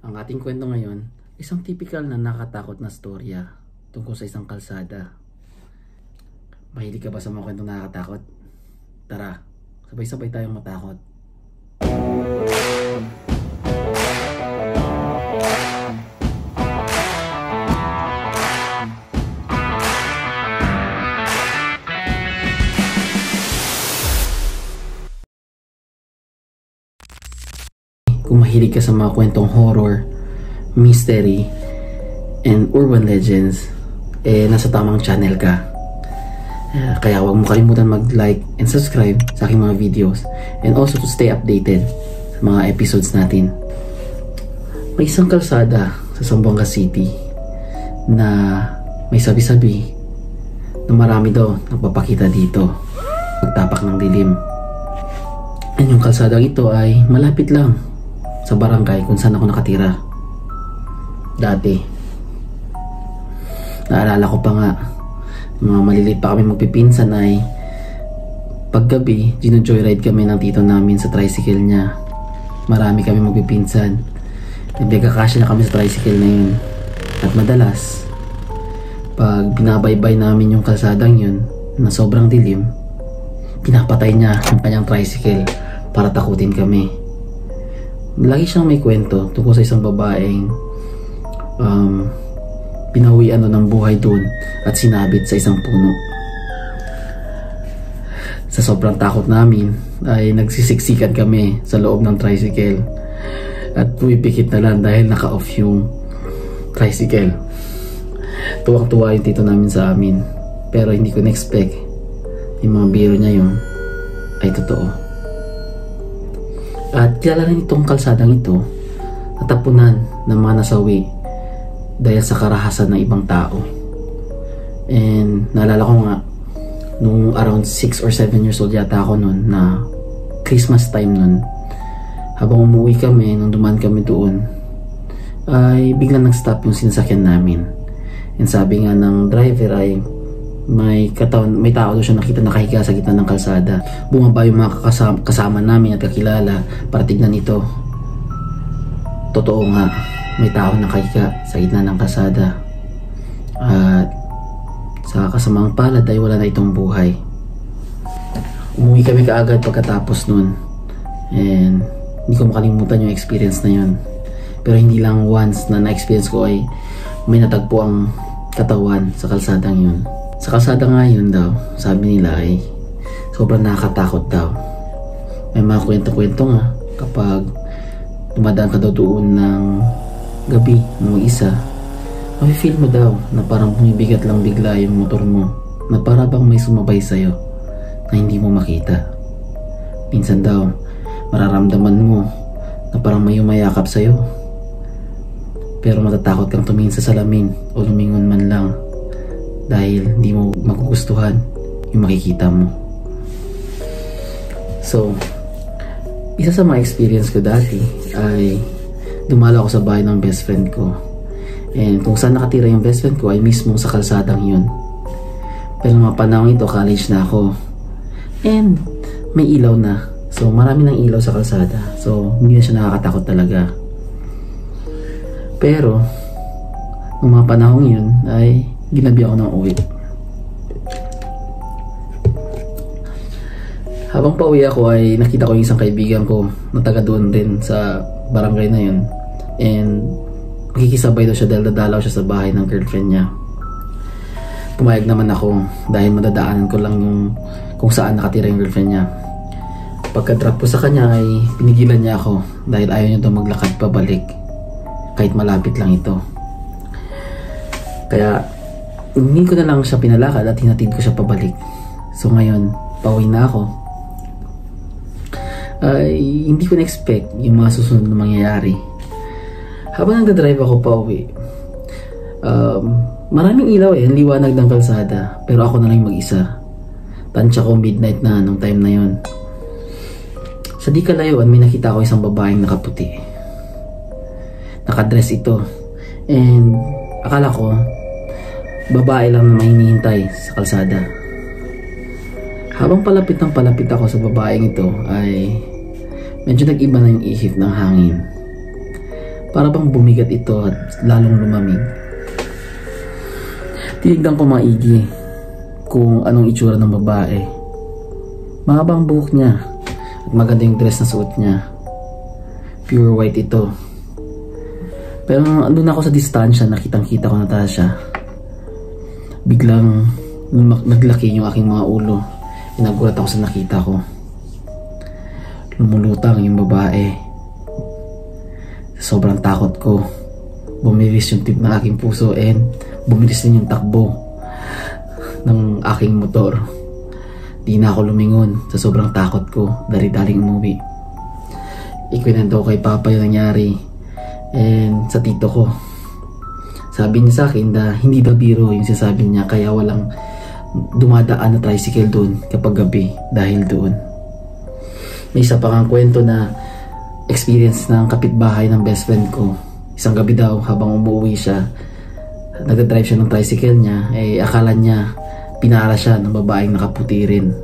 Ang ating kwento ngayon, isang typical na nakatakot na storya tungkol sa isang kalsada. Mahilig ka ba sa mga kwentong nakakatakot? Tara, sabay-sabay tayong matakot. Kung mahilig ka sa mga kwentong horror, mystery, and urban legends, nasa tamang channel ka. Kaya huwag mo kalimutan mag-like and subscribe sa aking mga videos, and also to stay updated sa mga episodes natin. May isang kalsada sa Zamboanga City na may sabi-sabi na marami daw nagpapakita dito pagtapak ng dilim. And yung kalsadang ito ay malapit lang sa barangay kung saan ako nakatira dati. Naalala ko pa nga, mga maliliit pa kami magpipinsan ay paggabi, gino-joyride kami ng tito namin sa tricycle niya. Marami kami magpipinsan. Nagkakasya na kami sa tricycle na yun. At madalas, pag binabaybay namin yung kalsadang yun na sobrang dilim, pinapatay niya ang kanyang tricycle para takutin kami. Lagi siyang may kwento tungkol sa isang babaeng pinawian ng buhay doon at sinabit sa isang puno. Sa sobrang takot namin ay nagsisiksikan kami sa loob ng tricycle at pumipikit na lang dahil naka-off yung tricycle. Tuwang-tuwa yung tito namin sa amin, pero hindi ko na-expect yung mga biro niya yun ay totoo. At kilala rin itong kalsadang ito natapunan ng mga nasawi dahil sa karahasan ng ibang tao. And naalala ko nga nung around 6 or 7 years old yata ako noon, na Christmas time noon, habang umuwi kami, nung dumaan kami doon, ay biglang nag-stop yung sinasakyan namin. And sabi nga ng driver ay may tao daw siya nakita nakahiga sa gitna ng kalsada. Bumaba yung mga kasama namin at kakilala para tignan ito. Totoo nga, may tao nakahiga sa gitna ng kalsada. At sa kasamang palad ay wala na itong buhay. Umuwi kami kaagad pagkatapos nun. And hindi ko makalimutan yung experience na yun. Pero hindi lang once na na-experience ko ay may natagpo ang katawan sa kalsadang yun. Sa kalsada nga yun daw, sabi nila ay sobrang nakakatakot daw. May mga kwento-kwento nga kapag dumadaan ka daw doon ng gabi ng isa, mafe-feel mo daw na parang bumibigat lang bigla yung motor mo, na para bang may sumabay sa'yo na hindi mo makita. Minsan daw, mararamdaman mo na parang may umayakap sa'yo, pero matatakot kang tumingin sa salamin o lumingon man lang dahil hindi mo magugustuhan yung makikita mo. So, isa sa mga experience ko dati ay dumalo ako sa bahay ng best friend ko. And kung saan nakatira yung best friend ko ay mismo sa kalsadang yun. Pero mga panahon ito, college na ako. And may ilaw na. So, marami ng ilaw sa kalsada. So, hindi na siya nakakatakot talaga. Pero, nung mga panahon yun ay ginabi ako ng uwi. Habang pauwi ako ay nakita ko yung isang kaibigan ko na taga doon din sa barangay na yun. And makikisabay daw siya dahil dadalaw siya sa bahay ng girlfriend niya. Pumayag naman ako dahil madadaanan ko lang yung kung saan nakatira yung girlfriend niya. Pagka-drop ko sa kanya ay pinigilan niya ako dahil ayaw niya daw maglakad pabalik kahit malapit lang ito. Kaya hindi ko na lang siya pinalakad at hinatid ko siya pabalik. So ngayon, pauwi na ako. Ay hindi ko na-expect yung mga susunod na mangyayari. Habang nagdadrive ako pauwi, maraming ilaw ang liwanag ng kalsada, pero ako na lang mag-isa. Tansya ko midnight na nung time na yon. Sa di kalayuan may nakita ko isang babaeng nakaputi. Nakadress ito. And akala ko babae lang na may hinihintay sa kalsada. Habang palapit ako sa babaeng ito ay medyo nag-iba na yung ihip ng hangin. Para bang bumigat ito at lalong lumamig. Tinignan ko maigi kung anong itsura ng babae. Mahabang buhok niya at maganda yung dress na suot niya. Pure white ito. Pero nung andun ako sa distansya, nakitang-kita ko na siya. Biglang naglaki yung aking mga ulo. Nagulat ako sa nakita ko. Lumulutang yung babae. Sobrang takot ko. Bumilis yung tip ng aking puso and bumilis din yung takbo ng aking motor. Di na ako lumingon sa sobrang takot ko. Dali-daling umuwi. Ikwinento ko kay Papa yung nangyari and sa tito ko. Sabi niya sa akin na hindi daw biro yung sinasabi niya, kaya walang dumadaan na tricycle doon kapag gabi dahil doon. May isa pa kang kwento na experience ng kapitbahay ng best friend ko. Isang gabi daw habang umuwi siya, nagdadrive siya ng tricycle niya, akala niya pinara siya ng babaeng nakaputi rin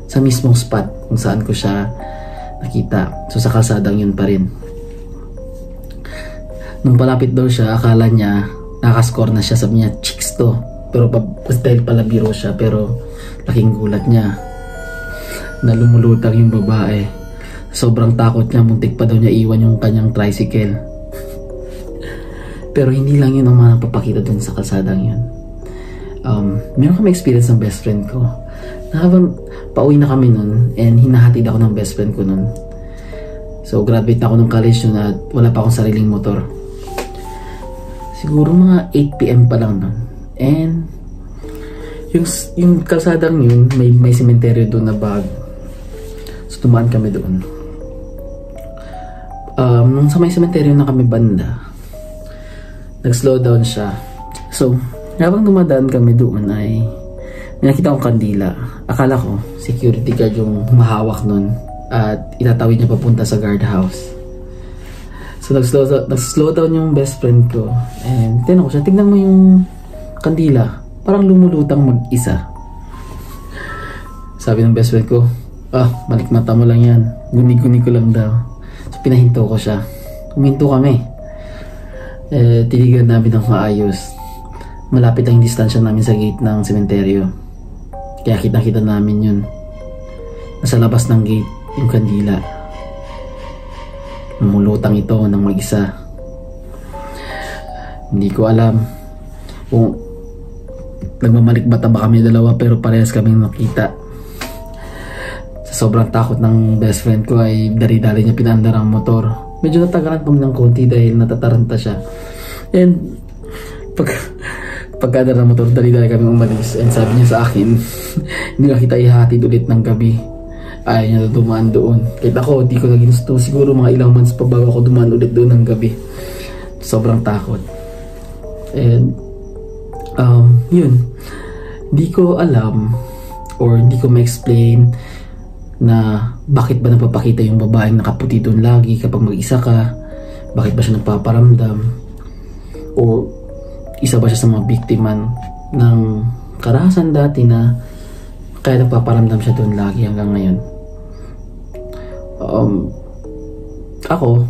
sa mismong spot kung saan ko siya nakita. So sa kalsadang yun pa rin. Nung palapit daw siya, akala niya nakascore na siya. Sabi niya, chicks to. Pero dahil pala biro siya, pero laking gulat niya na lumulutang yung babae. Sobrang takot niya, muntik pa daw niya iwan yung kanyang tricycle. Pero hindi lang yun ang mapapakita dun sa kalsadang yun. Meron kami experience ng best friend ko na habang pauwi na kami nun and hinahatid ako ng best friend ko nun. So graduate na ako ng college nun at wala pa akong sariling motor. Siguro mga 8 PM pa lang nun. And yung kalsadang yun may sementeryo doon na bag. So tumaan kami doon. Nung sa may sementeryo na kami banda, nag-slow down siya. So habang dumadaan kami doon ay may nakita akong kandila. Akala ko security guard yung humahawak nun at itatawid niya papunta sa guardhouse. So nag-slow down yung best friend ko and tinanong ko siya, tignan mo yung kandila, parang lumulutang mag-isa. Sabi ng best friend ko, malikmata mo lang yan, guni-guni ko lang daw. So pinahinto ko siya. Huminto kami. Tiligan namin ng maayos. Malapit ang distansya namin sa gate ng sementeryo. Kaya kita-kita namin yun. Nasa labas ng gate yung kandila. Lumulutang ito ng mag-isa. Hindi ko alam kung nagmamalikmata ba kami dalawa, pero parehas kaming nakita. Sa sobrang takot ng best friend ko ay dari-dari niya pinaandar ang motor. Medyo natagalan kami ng konti dahil natataranta siya. And pagkadar ng motor, dali-dali kami umalis. And sabi niya sa akin, hindi na kita ihatid ulit ng gabi. Ayaw niya na dumaan doon. Kahit ako, di ko naging gusto. Siguro mga ilang months pa bago ako dumaan ulit doon ng gabi. Sobrang takot. And yun, di ko alam or di ko ma-explain na bakit ba napapakita yung babaeng nakaputi doon lagi kapag mag-isa ka. Bakit ba siya nagpaparamdam, o isa ba siya sa mga biktima ng karahasan dati na kaya nagpaparamdam siya doon lagi hanggang ngayon. Ako,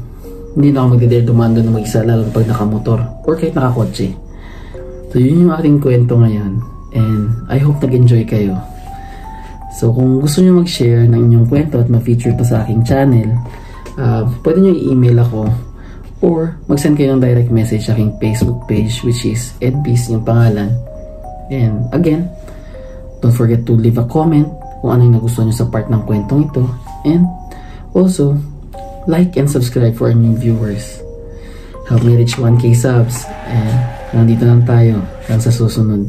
hindi na ako magdadare dumaan doon na mag-isa, lalo pag nakamotor or kahit nakakotse. So yun yung ating kwento ngayon, and I hope nag-enjoy kayo. So kung gusto nyo mag-share ng inyong kwento at ma-feature pa sa aking channel, pwede nyo i-email ako or mag-send kayo ng direct message sa aking Facebook page, which is Edbeast yung pangalan. And again, don't forget to leave a comment kung ano yung nagustuhan nyo sa part ng kwentong ito, and also like and subscribe for our new viewers. Help me reach 1K subs, and nandito lang tayo hanggang sa susunod.